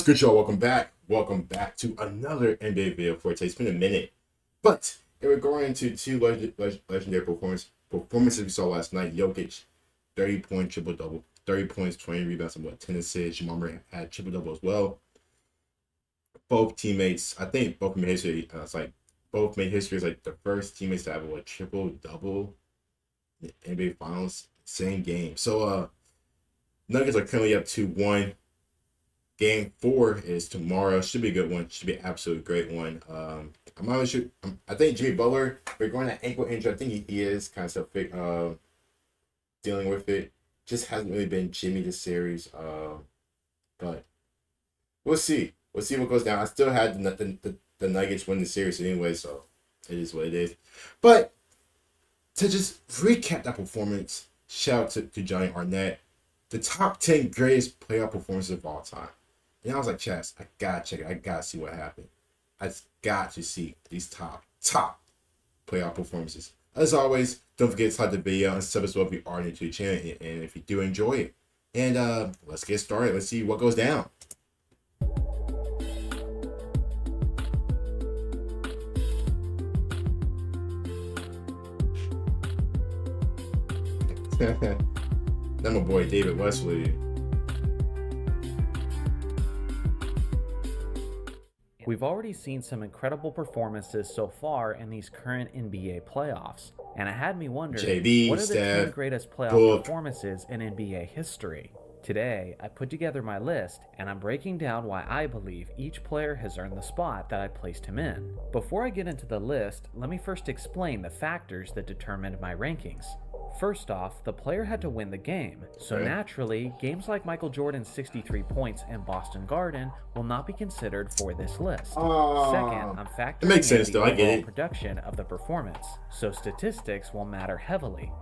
What's good, y'all? Welcome back. Welcome back to another NBA video for today. It's been a minute, but we're going into two legendary performances we saw last night. Jokic, 30-point triple-double, 30 points, 20 rebounds, and 10 assists. Jamal Murray had triple-double as well. Both teammates, I think both made history. Both made history as like the first teammates to have a triple-double in the NBA Finals, same game. So, Nuggets are currently up 2-1. Game 4 is tomorrow. Should be a good one. Should be an absolute great one. I'm not really sure. I think Jimmy Butler, we're going to ankle injury. I think he is kind of still dealing with it. Just hasn't really been Jimmy this series. But we'll see. We'll see what goes down. I still had the Nuggets win the series anyway, so it is what it is. But to just recap that performance, shout out to Johnny Arnett. The top 10 greatest playoff performances of all time. And I was like, Chaz, I gotta check it. I gotta see what happened. I just got to see these top playoff performances. As always, don't forget to like the video and sub as well if you are new to the channel and if you do enjoy it. And let's get started. Let's see what goes down. That's my boy David Wesley. We've already seen some incredible performances so far in these current NBA playoffs, and it had me wondering, what are the 10 greatest playoff performances in NBA history? Today, I put together my list, and I'm breaking down why I believe each player has earned the spot that I placed him in. Before I get into the list, let me first explain the factors that determined my rankings. First off, the player had to win the game, so naturally, games like Michael Jordan's 63 points in Boston Garden will not be considered for this list. Second, I'm factoring in the overall production of the performance, so statistics will matter heavily.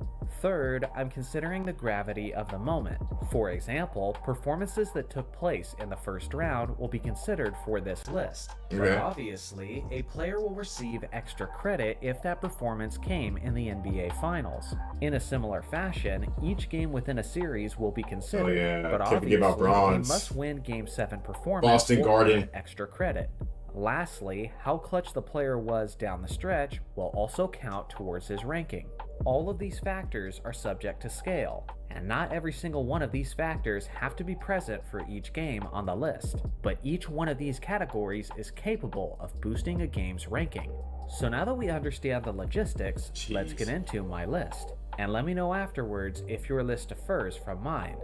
Third, I'm considering the gravity of the moment. For example, performances that took place in the first round will be considered for this list. But obviously, a player will receive extra credit if that performance came in the NBA Finals. In a similar fashion, each game within a series will be considered, but obviously, a must-win Game 7 performance Boston Garden extra credit. Lastly, how clutch the player was down the stretch will also count towards his ranking. All of these factors are subject to scale, and not every single one of these factors have to be present for each game on the list, but each one of these categories is capable of boosting a game's ranking. So now that we understand the logistics, let's get into my list, and let me know afterwards if your list differs from mine.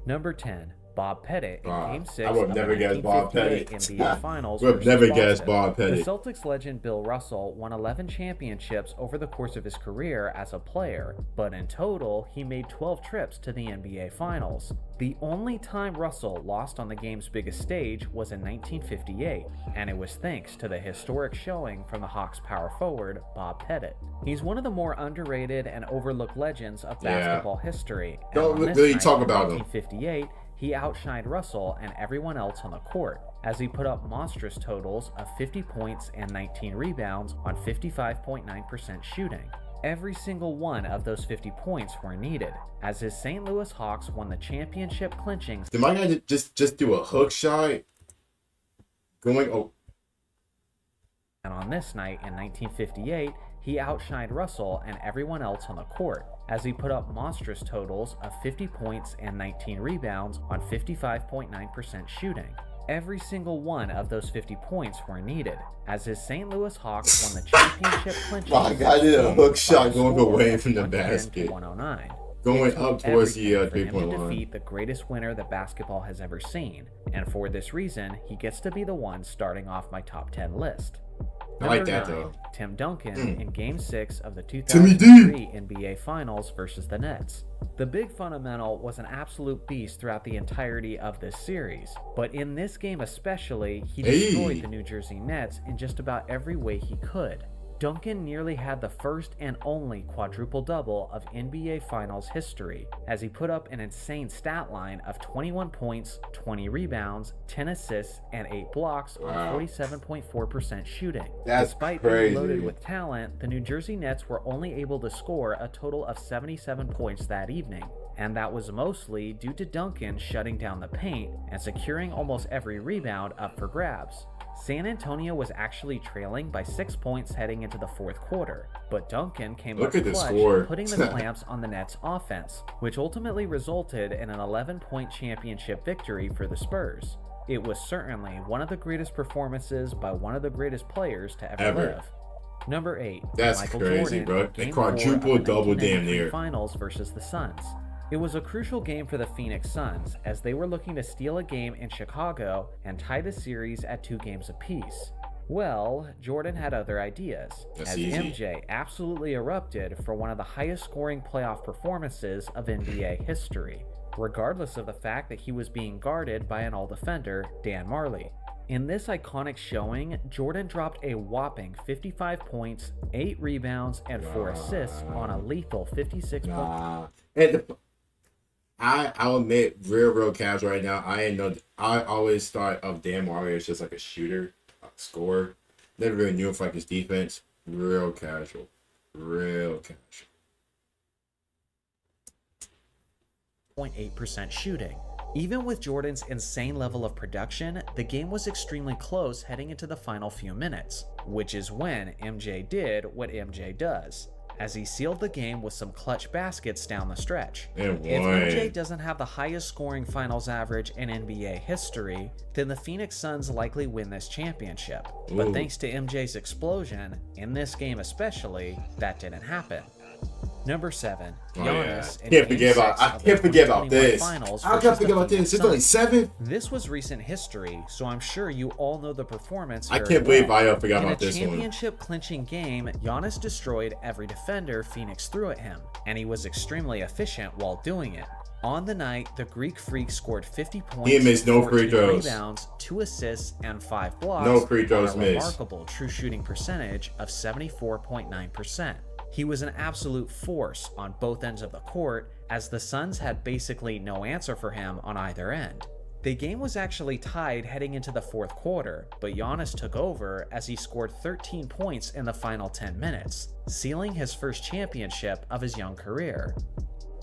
Number 10. Bob Pettit in Game 6 of the 1958 NBA Finals versus Boston. The Celtics legend Bill Russell won 11 championships over the course of his career as a player, but in total, he made 12 trips to the NBA Finals. The only time Russell lost on the game's biggest stage was in 1958, and it was thanks to the historic showing from the Hawks power forward, Bob Pettit. He's one of the more underrated and overlooked legends of basketball history. Don't really talk about him. 1958, he outshined Russell and everyone else on the court, as he put up monstrous totals of 50 points and 19 rebounds on 55.9% shooting. Every single one of those 50 points were needed, as his St. Louis Hawks won the championship clinching. Did my guy just do a hook shot? And on this night in 1958, he outshined Russell and everyone else on the court, as he put up monstrous totals of 50 points and 19 rebounds on 55.9% shooting. Every single one of those 50 points were needed, as his St. Louis Hawks won the championship clinching. My guy did a hook shot going away from the basket. 109. Going up towards the 3-point line. To defeat the greatest winner that basketball has ever seen, and for this reason, he gets to be the one starting off my top 10 list. I like that though. Tim Duncan in Game 6 of the 2003 NBA Finals versus the Nets. The big fundamental was an absolute beast throughout the entirety of this series, but in this game especially, he destroyed the New Jersey Nets in just about every way he could. Duncan nearly had the first and only quadruple-double of NBA Finals history, as he put up an insane stat line of 21 points, 20 rebounds, 10 assists, and 8 blocks on 47.4% shooting. Despite being loaded with talent, the New Jersey Nets were only able to score a total of 77 points that evening, and that was mostly due to Duncan shutting down the paint and securing almost every rebound up for grabs. San Antonio was actually trailing by 6 points heading into the fourth quarter, but Duncan came up clutch, putting the clamps on the Nets' offense, which ultimately resulted in an 11-point championship victory for the Spurs. It was certainly one of the greatest performances by one of the greatest players to ever live. Number 8. That's Michael crazy, Jordan, bro. Game A quadruple double damn near. Finals versus the Suns. It was a crucial game for the Phoenix Suns, as they were looking to steal a game in Chicago and tie the series at 2 games apiece. Well, Jordan had other ideas, as MJ absolutely erupted for one of the highest scoring playoff performances of NBA history, regardless of the fact that he was being guarded by an all-defender, Dan Marley. In this iconic showing, Jordan dropped a whopping 55 points, 8 rebounds, and 4 assists on a lethal 56 points. I'll admit, real casual right now. I always thought of Dan Marley as just like a shooter, a scorer. Never really knew him for like his defense. Real casual. 0.8% shooting. Even with Jordan's insane level of production, the game was extremely close heading into the final few minutes, which is when MJ did what MJ does, as he sealed the game with some clutch baskets down the stretch. If MJ doesn't have the highest scoring finals average in NBA history, then the Phoenix Suns likely win this championship. But thanks to MJ's explosion, in this game especially, that didn't happen. Number 7. Giannis. I can't forget about this. I can't forget about this. It's only 7. This was recent history, so I'm sure you all know the performance. I can't believe I forgot about this one. In a championship-clinching game, Giannis destroyed every defender Phoenix threw at him, and he was extremely efficient while doing it. On the night, the Greek Freak scored 50 points, he missed no 14 free throws, rebounds, 2 assists, and 5 blocks. No free throws on a remarkable true shooting percentage of 74.9%. He was an absolute force on both ends of the court, as the Suns had basically no answer for him on either end. The game was actually tied heading into the fourth quarter, but Giannis took over as he scored 13 points in the final 10 minutes, sealing his first championship of his young career.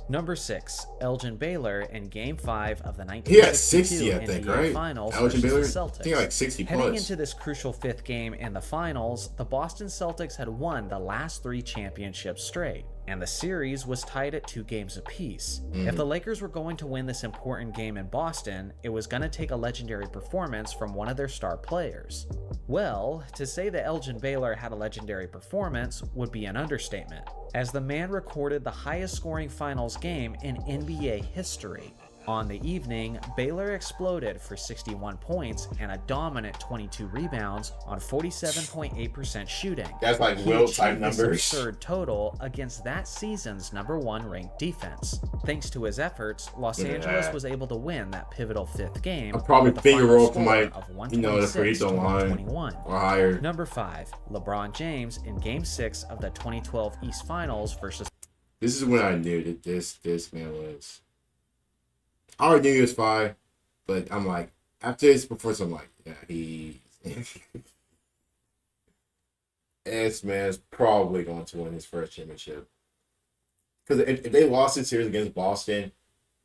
Number 6, Elgin Baylor in Game 5 of the 1962 NBA Finals Elgin Baylor, versus the Celtics. I think like 60 plus. Heading into this crucial 5th game in the finals, the Boston Celtics had won the last 3 championships straight, and the series was tied at 2 games apiece. If the Lakers were going to win this important game in Boston, it was going to take a legendary performance from one of their star players. Well, to say that Elgin Baylor had a legendary performance would be an understatement, as the man recorded the highest scoring finals game in NBA history. On the evening, Baylor exploded for 61 points and a dominant 22 rebounds on 47.8% shooting. That's like Wilt type numbers. Absurd total against that season's #1 ranked defense. Thanks to his efforts, Los Angeles was able to win that pivotal 5th game. I'll probably finger roll for my, the free throw line or higher. Number 5, LeBron James in Game 6 of the 2012 East Finals versus. This is when I knew that this man was. I already knew he was fine, but I'm like, after this performance, I'm like, yeah, this man's probably going to win his first championship. Because if they lost this series against Boston,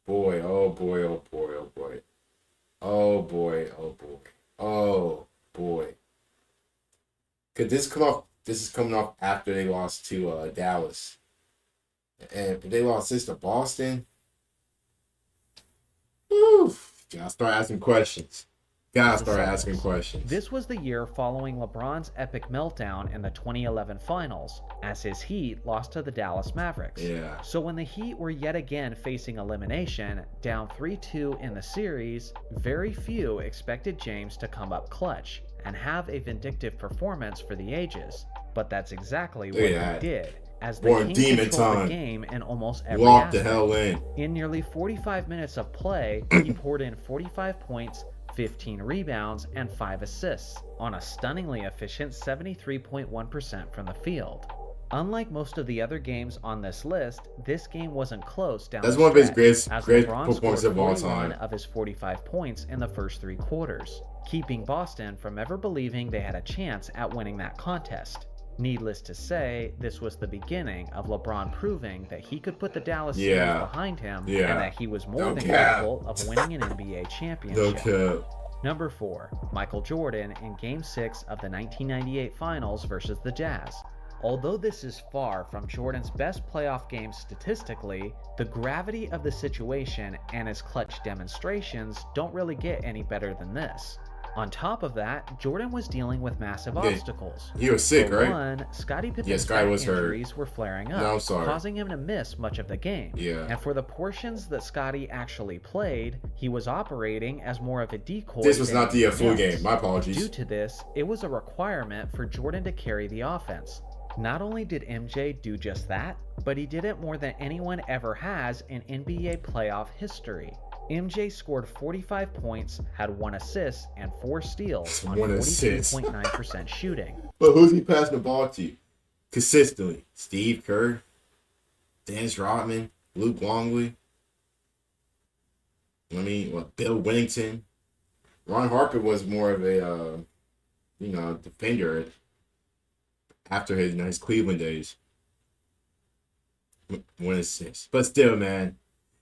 boy, oh boy, oh boy, oh boy. Oh boy, oh boy. Oh boy. Because this is coming off after they lost to Dallas. And if they lost this to Boston, gotta start asking questions. This was the year following LeBron's epic meltdown in the 2011 finals, as his Heat lost to the Dallas Mavericks. Yeah. So when the Heat were yet again facing elimination, down 3-2 in the series, very few expected James to come up clutch and have a vindictive performance for the ages. But that's exactly what he did, as the King controlled the game in almost every aspect. The hell in. In nearly 45 minutes of play, he poured in 45 points, 15 rebounds, and 5 assists on a stunningly efficient 73.1% from the field. Unlike most of the other games on this list, this game wasn't close down the stretch. That's one of his great performances of all time. Of his 45 points in the first 3 quarters, keeping Boston from ever believing they had a chance at winning that contest. Needless to say, this was the beginning of LeBron proving that he could put the Dallas Stars behind him and that he was more than capable of winning an NBA championship. Number 4, Michael Jordan in Game 6 of the 1998 Finals versus the Jazz. Although this is far from Jordan's best playoff game statistically, the gravity of the situation and his clutch demonstrations don't really get any better than this. On top of that, Jordan was dealing with massive obstacles. He was sick, right? One, Scottie Pippen's injuries were flaring up, causing him to miss much of the game. And for the portions that Scottie actually played, he was operating as more of a decoy. This was not the full game. My apologies. Due to this, it was a requirement for Jordan to carry the offense. Not only did MJ do just that, but he did it more than anyone ever has in NBA playoff history. MJ scored 45 points, had 1 assist, and 4 steals on 42.9% shooting. But who's he passing the ball to? Consistently. Steve Kerr, Dennis Rodman, Luke Longley. Bill Wennington. Ron Harper was more of a, defender after his Cleveland days. 1 assist. But still, man.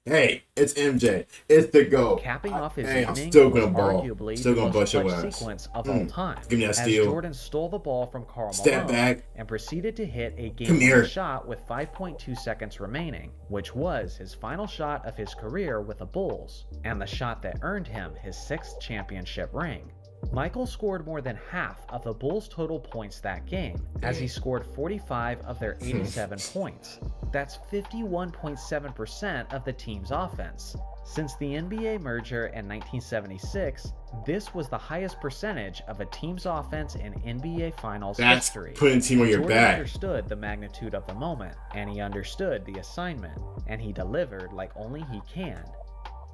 Hey, it's MJ. It's the GOAT. Capping off his evening, I'm still gonna ball. Arguably still gonna bust your ass. Sequence of all time. Give me that steal. As Jordan stole the ball from Karl Step Malone back. And proceeded to hit a game-winning shot with 5.2 seconds remaining, which was his final shot of his career with the Bulls, and the shot that earned him his 6th championship ring. Michael scored more than half of the Bulls' total points that game, as he scored 45 of their 87 points. That's 51.7% of the team's offense. Since the NBA merger in 1976, this was the highest percentage of a team's offense in NBA Finals history. That's putting team on your Jordan back. Understood the magnitude of the moment, and he understood the assignment, and he delivered like only he can.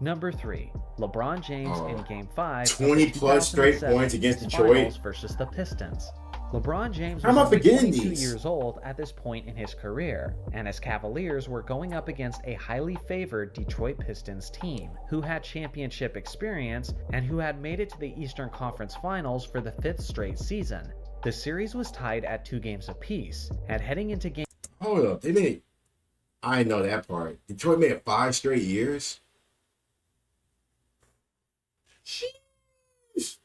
Number 3, LeBron James in Game 5 20 plus straight points against Detroit versus the Pistons. LeBron James was only 22 years old at this point in his career, and his Cavaliers were going up against a highly favored Detroit Pistons team, who had championship experience and who had made it to the Eastern Conference Finals for the 5th straight season. The series was tied at 2 games apiece, and heading into game... Hold up, I know that part. Detroit made it 5 straight years? Jeez.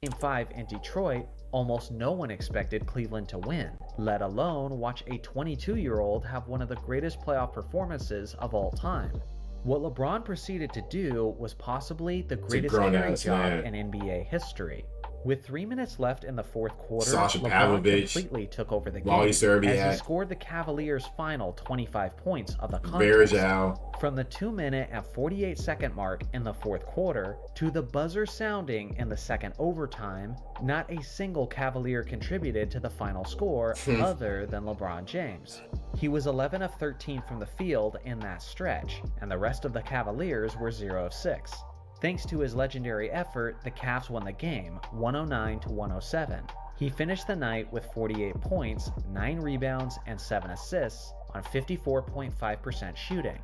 Game 5 in Detroit, almost no one expected Cleveland to win, let alone watch a 22-year-old have one of the greatest playoff performances of all time. What LeBron proceeded to do was possibly the greatest carry job in NBA history. With 3 minutes left in the 4th quarter, LeBron completely took over the game as he scored the Cavaliers' final 25 points of the contest. From the 2-minute and 48-second mark in the 4th quarter to the buzzer sounding in the 2nd overtime, not a single Cavalier contributed to the final score other than LeBron James. He was 11 of 13 from the field in that stretch, and the rest of the Cavaliers were 0 of 6. Thanks to his legendary effort, the Cavs won the game, 109-107. He finished the night with 48 points, 9 rebounds, and 7 assists on 54.5% shooting.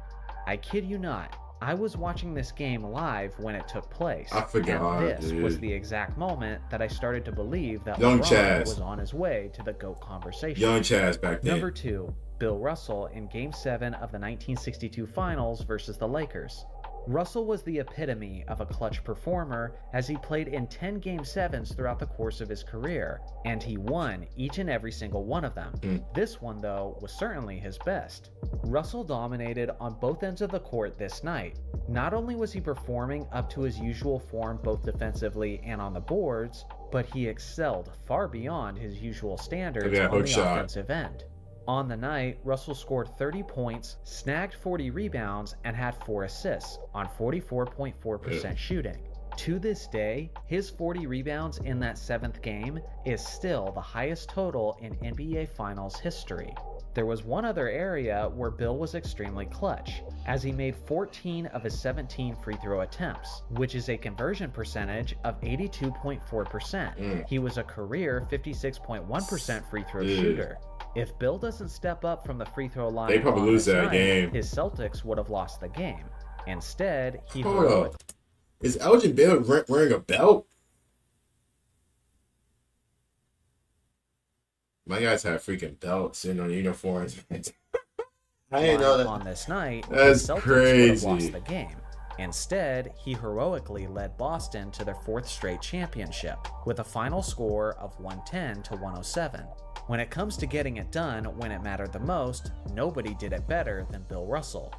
I kid you not, I was watching this game live when it took place. I forgot, and this was the exact moment that I started to believe that LeBron was on his way to the GOAT conversation. Young Chaz back then. Number 2, Bill Russell in Game 7 of the 1962 Finals versus the Lakers. Russell was the epitome of a clutch performer as he played in 10 Game 7s throughout the course of his career, and he won each and every single one of them. This one, though, was certainly his best. Russell dominated on both ends of the court this night. Not only was he performing up to his usual form both defensively and on the boards, but he excelled far beyond his usual standards on the offensive end. On the night, Russell scored 30 points, snagged 40 rebounds, and had 4 assists on 44.4% shooting. To this day, his 40 rebounds in that 7th game is still the highest total in NBA Finals history. There was one other area where Bill was extremely clutch, as he made 14 of his 17 free throw attempts, which is a conversion percentage of 82.4%. He was a career 56.1% free throw shooter. If Bill doesn't step up from the free throw line, they probably lose that game. His Celtics would have lost the game. Instead, he Is Elgin Baylor wearing a belt? My guys have freaking belts in on uniforms. I didn't know that. On this night, that's the Celtics crazy. Would have lost the game. Instead, he heroically led Boston to their 4th straight championship with a final score of 110 to 107. When it comes to getting it done when it mattered the most, nobody did it better than Bill Russell.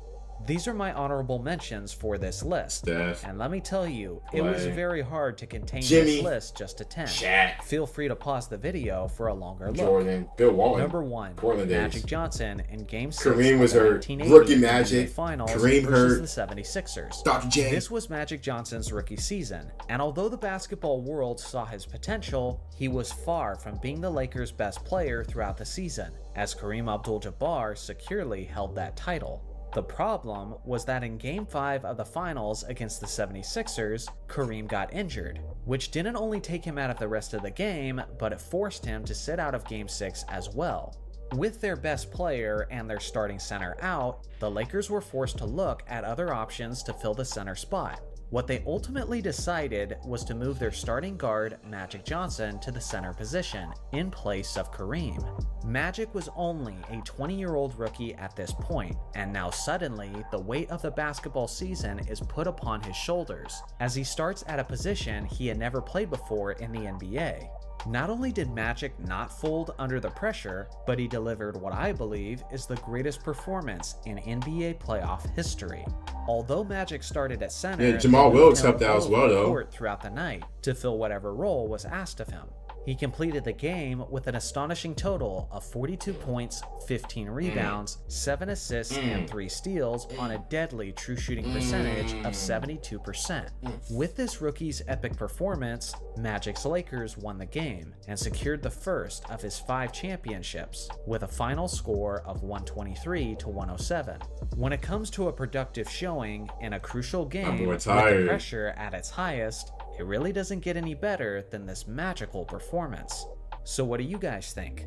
These are my honorable mentions for this list. Steph, and let me tell you, it was very hard to contain Jimmy, this list just to 10. Shaq. Feel free to pause the video for a longer look. Jordan, Bill Walton. Number 1, Portland Magic days. Johnson in Game 6 Kareem was of the hurt. 1980 Rookie Magic. Finals Kareem hurt. versus the 76ers. Dr. J. This was Magic Johnson's rookie season, and although the basketball world saw his potential, he was far from being the Lakers' best player throughout the season, as Kareem Abdul-Jabbar securely held that title. The problem was that in Game 5 of the finals against the 76ers, Kareem got injured, which didn't only take him out of the rest of the game, but it forced him to sit out of Game 6 as well. With their best player and their starting center out, the Lakers were forced to look at other options to fill the center spot. What they ultimately decided was to move their starting guard, Magic Johnson, to the center position, in place of Kareem. Magic was only a 20-year-old rookie at this point, and now suddenly, the weight of the basketball season is put upon his shoulders, as he starts at a position he had never played before in the NBA. Not only did Magic not fold under the pressure, but he delivered what I believe is the greatest performance in NBA playoff history. Although Magic started at center, Jamal Wilkes helped out as well, though. Throughout the night to fill whatever role was asked of him. He completed the game with an astonishing total of 42 points, 15 rebounds, 7 assists, and 3 steals on a deadly true shooting percentage of 72%. With this rookie's epic performance, Magic's Lakers won the game and secured the first of his 5 championships with a final score of 123 to 107. When it comes to a productive showing in a crucial game with the pressure at its highest, it really doesn't get any better than this magical performance. So what do you guys think?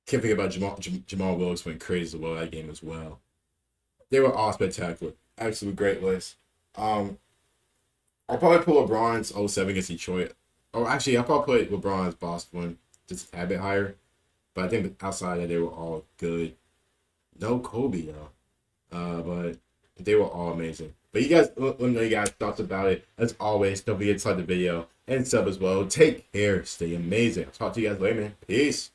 Can't think about Jamal Wilkes went crazy about that game as well. They were all spectacular. Absolute great list. I'll probably put LeBron's 07 against Detroit. Or actually, I'll probably put LeBron's Boston one just a bit higher. But I think outside of that, they were all good. No Kobe, though. But they were all amazing. But you guys, let me know you guys' thoughts about it. As always, don't forget to like the video and sub as well. Take care. Stay amazing. I'll talk to you guys later, man. Peace.